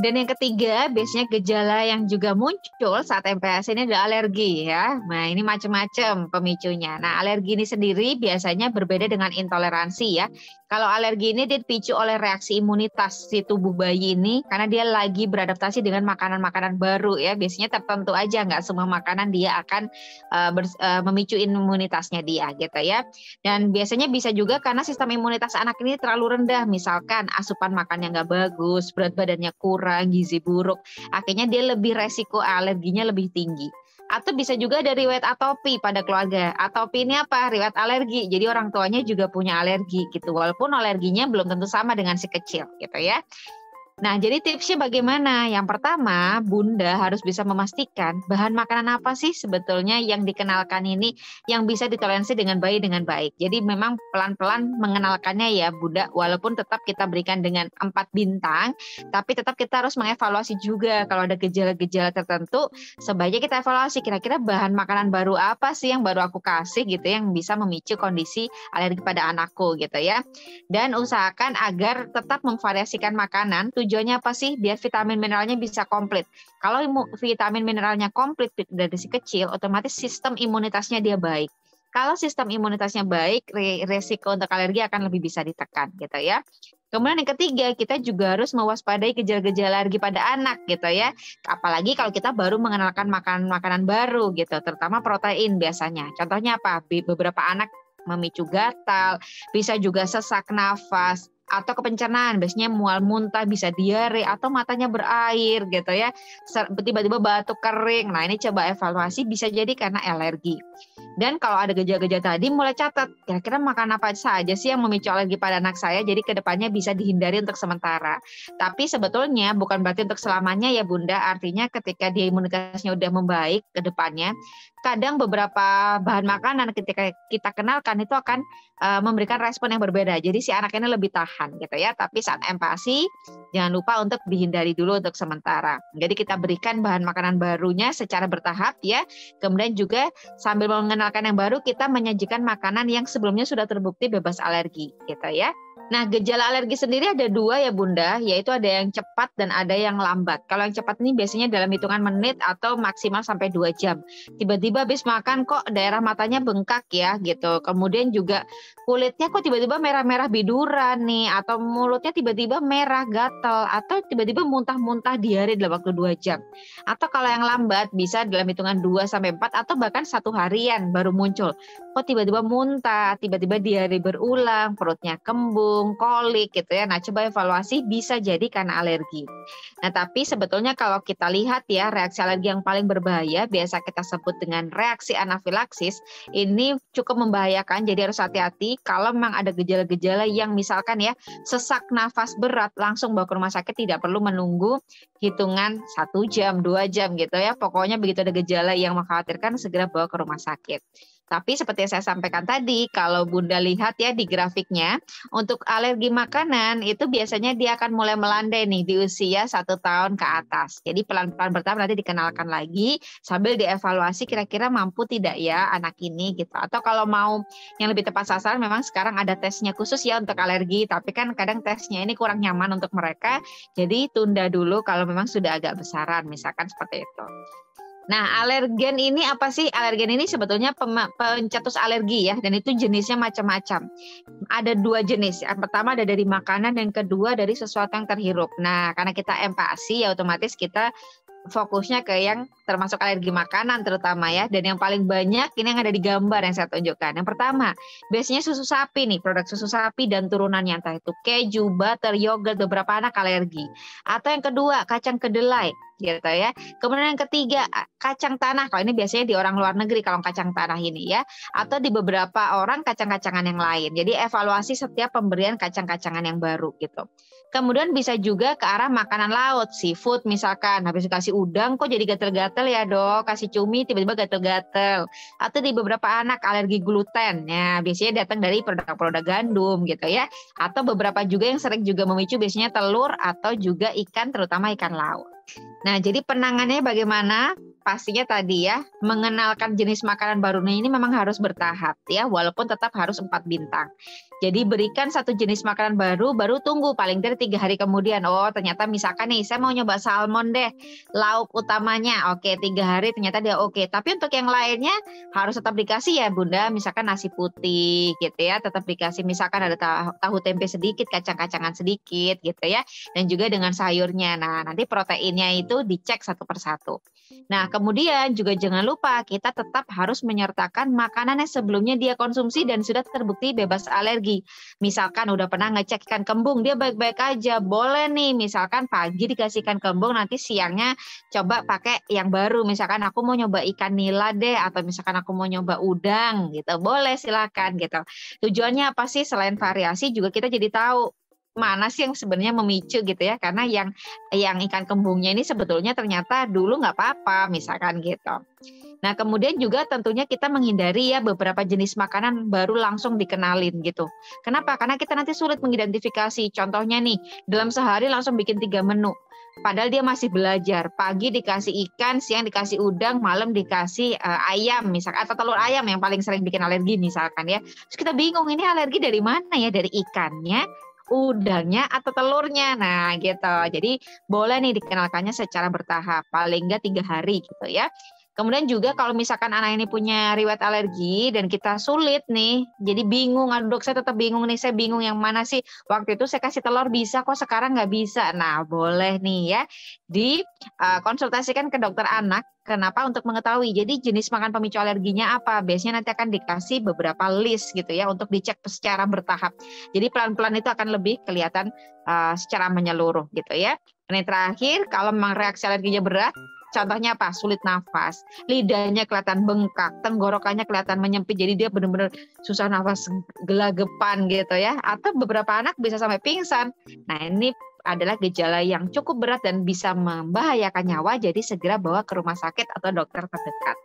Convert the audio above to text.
Dan yang ketiga, biasanya gejala yang juga muncul saat MPASI ini adalah alergi ya. Nah, ini macam-macam pemicunya. Nah, alergi ini sendiri biasanya berbeda dengan intoleransi ya. Kalau alergi ini dipicu oleh reaksi imunitas si tubuh bayi ini karena dia lagi beradaptasi dengan makanan-makanan baru ya. Biasanya tertentu aja, nggak semua makanan dia akan memicu imunitasnya dia gitu ya. Dan biasanya bisa juga karena sistem imunitas anak ini terlalu rendah, misalkan asupan makannya nggak bagus, berat badannya kurang, gizi buruk, akhirnya dia lebih resiko alerginya lebih tinggi. Atau bisa juga ada riwayat atopi pada keluarga. Atopi ini apa? Riwayat alergi. Jadi orang tuanya juga punya alergi gitu. Walaupun alerginya belum tentu sama dengan si kecil gitu ya. Nah, jadi tipsnya bagaimana? Yang pertama, Bunda harus bisa memastikan bahan makanan apa sih sebetulnya yang dikenalkan ini yang bisa ditoleransi dengan baik. Jadi memang pelan-pelan mengenalkannya ya Bunda, walaupun tetap kita berikan dengan 4 bintang, tapi tetap kita harus mengevaluasi juga kalau ada gejala-gejala tertentu, sebaiknya kita evaluasi kira-kira bahan makanan baru apa sih yang baru aku kasih gitu yang bisa memicu kondisi alergi pada anakku gitu ya. Dan usahakan agar tetap memvariasikan makanan. Tujuannya apa sih? Biar vitamin mineralnya bisa komplit. Kalau vitamin mineralnya komplit dari si kecil, otomatis sistem imunitasnya dia baik. Kalau sistem imunitasnya baik, resiko untuk alergi akan lebih bisa ditekan gitu ya. Kemudian yang ketiga, kita juga harus mewaspadai gejala-gejala alergi pada anak gitu ya. Apalagi kalau kita baru mengenalkan makanan baru gitu, terutama protein biasanya. Contohnya apa? Beberapa anak memicu gatal, bisa juga sesak nafas, atau kepencernaan, biasanya mual muntah, bisa diare, atau matanya berair gitu ya, tiba-tiba batuk kering. Nah ini coba evaluasi, bisa jadi karena alergi. Dan kalau ada gejala-gejala tadi, mulai catat, kira-kira makan apa saja sih yang memicu alergi pada anak saya, jadi kedepannya bisa dihindari untuk sementara. Tapi sebetulnya bukan berarti untuk selamanya ya Bunda, artinya ketika dia imunitasnya udah membaik kedepannya, kadang beberapa bahan makanan ketika kita kenalkan itu akan memberikan respon yang berbeda. Jadi si anak ini lebih tahan gitu ya. Tapi saat MPASI jangan lupa untuk dihindari dulu untuk sementara. Jadi kita berikan bahan makanan barunya secara bertahap ya. Kemudian juga sambil mengenalkan yang baru kita menyajikan makanan yang sebelumnya sudah terbukti bebas alergi gitu ya. Nah, gejala alergi sendiri ada 2 ya Bunda, yaitu ada yang cepat dan ada yang lambat. Kalau yang cepat ini biasanya dalam hitungan menit atau maksimal sampai 2 jam. Tiba-tiba habis makan kok daerah matanya bengkak ya gitu. Kemudian juga kulitnya kok tiba-tiba merah-merah biduran nih, atau mulutnya tiba-tiba merah gatal, atau tiba-tiba muntah-muntah diare dalam waktu 2 jam. Atau kalau yang lambat bisa dalam hitungan 2 sampai 4 atau bahkan 1 harian baru muncul. Kok tiba-tiba muntah, tiba-tiba diare berulang, perutnya kembung, kolik gitu ya. Nah, coba evaluasi bisa jadi karena alergi. Nah, tapi sebetulnya kalau kita lihat ya, reaksi alergi yang paling berbahaya biasa kita sebut dengan reaksi anafilaksis, ini cukup membahayakan, jadi harus hati-hati kalau memang ada gejala-gejala yang misalkan ya, sesak nafas berat, langsung bawa ke rumah sakit, tidak perlu menunggu hitungan 1 jam, 2 jam gitu ya. Pokoknya begitu ada gejala yang mengkhawatirkan, segera bawa ke rumah sakit. Tapi seperti yang saya sampaikan tadi, kalau Bunda lihat ya di grafiknya, untuk alergi makanan itu biasanya dia akan mulai melandai nih di usia 1 tahun ke atas. Jadi pelan-pelan bertahap nanti dikenalkan lagi sambil dievaluasi kira-kira mampu tidak ya anak ini gitu. Atau kalau mau yang lebih tepat sasaran memang sekarang ada tesnya khusus ya untuk alergi, tapi kan kadang tesnya ini kurang nyaman untuk mereka. Jadi tunda dulu kalau memang sudah agak besaran, misalkan seperti itu. Nah, alergen ini apa sih? Alergen ini sebetulnya pencetus alergi ya, dan itu jenisnya macam-macam. Ada 2 jenis. Yang pertama ada dari makanan, dan kedua dari sesuatu yang terhirup. Nah, karena kita MPASI ya otomatis kita fokusnya ke yang termasuk alergi makanan terutama ya, dan yang paling banyak ini yang ada di gambar yang saya tunjukkan. Yang pertama, biasanya susu sapi nih, produk susu sapi dan turunannya, entah itu keju, butter, yogurt, beberapa anak alergi. Atau yang kedua, kacang kedelai gitu ya. Kemudian yang ketiga, kacang tanah. Kalau ini biasanya di orang luar negeri kalau kacang tanah ini ya, atau di beberapa orang kacang-kacangan yang lain. Jadi evaluasi setiap pemberian kacang-kacangan yang baru gitu. Kemudian bisa juga ke arah makanan laut, seafood misalkan, habis dikasih udang kok jadi gatel-gatel ya Dok, kasih cumi tiba-tiba gatel-gatel. Atau di beberapa anak alergi gluten, ya biasanya datang dari produk-produk gandum gitu ya. Atau beberapa juga yang sering juga memicu biasanya telur atau juga ikan, terutama ikan laut. Nah, jadi penanganannya bagaimana? Pastinya tadi ya, mengenalkan jenis makanan baru ini memang harus bertahap ya, walaupun tetap harus 4 bintang. Jadi berikan satu jenis makanan baru tunggu paling dari 3 hari kemudian. Oh, ternyata misalkan nih, saya mau nyoba salmon deh, lauk utamanya. Oke, 3 hari ternyata dia oke. Tapi untuk yang lainnya harus tetap dikasih ya Bunda, misalkan nasi putih gitu ya, tetap dikasih misalkan ada tahu tempe sedikit, kacang-kacangan sedikit gitu ya, dan juga dengan sayurnya. Nah, nanti proteinnya itu dicek satu persatu. Nah, kemudian juga jangan lupa kita tetap harus menyertakan makanan yang sebelumnya dia konsumsi dan sudah terbukti bebas alergi. Misalkan udah pernah ngecek ikan kembung, dia baik-baik aja. Boleh nih, misalkan pagi dikasih ikan kembung, nanti siangnya coba pakai yang baru. Misalkan aku mau nyoba ikan nila deh, atau misalkan aku mau nyoba udang gitu. Boleh, silakan gitu. Tujuannya apa sih? Selain variasi juga kita jadi tahu mana sih yang sebenarnya memicu gitu ya, karena yang ikan kembungnya ini sebetulnya ternyata dulu nggak apa-apa misalkan gitu. Nah, kemudian juga tentunya kita menghindari ya beberapa jenis makanan baru langsung dikenalin gitu. Kenapa? Karena kita nanti sulit mengidentifikasi. Contohnya nih, dalam sehari langsung bikin 3 menu. Padahal dia masih belajar. Pagi dikasih ikan, siang dikasih udang, malam dikasih ayam misalkan, atau telur ayam yang paling sering bikin alergi misalkan ya. Terus kita bingung ini alergi dari mana ya? Dari ikannya, udangnya atau telurnya. Nah, gitu. Jadi boleh nih dikenalkannya secara bertahap, paling enggak 3 hari gitu ya. Kemudian juga kalau misalkan anak ini punya riwayat alergi dan kita sulit nih, jadi bingung, aduh dok saya tetap bingung nih, saya bingung yang mana sih, waktu itu saya kasih telur bisa kok sekarang nggak bisa. Nah boleh nih ya, dikonsultasikan ke dokter anak. Kenapa? Untuk mengetahui, jadi jenis makan pemicu alerginya apa, biasanya nanti akan dikasih beberapa list gitu ya, untuk dicek secara bertahap. Jadi pelan-pelan itu akan lebih kelihatan secara menyeluruh gitu ya. Dan yang terakhir, kalau memang reaksi alerginya berat, contohnya apa? Sulit nafas, lidahnya kelihatan bengkak, tenggorokannya kelihatan menyempit, jadi dia benar-benar susah nafas, gelagapan gitu ya. Atau beberapa anak bisa sampai pingsan. Nah, ini adalah gejala yang cukup berat dan bisa membahayakan nyawa, jadi segera bawa ke rumah sakit atau dokter terdekat.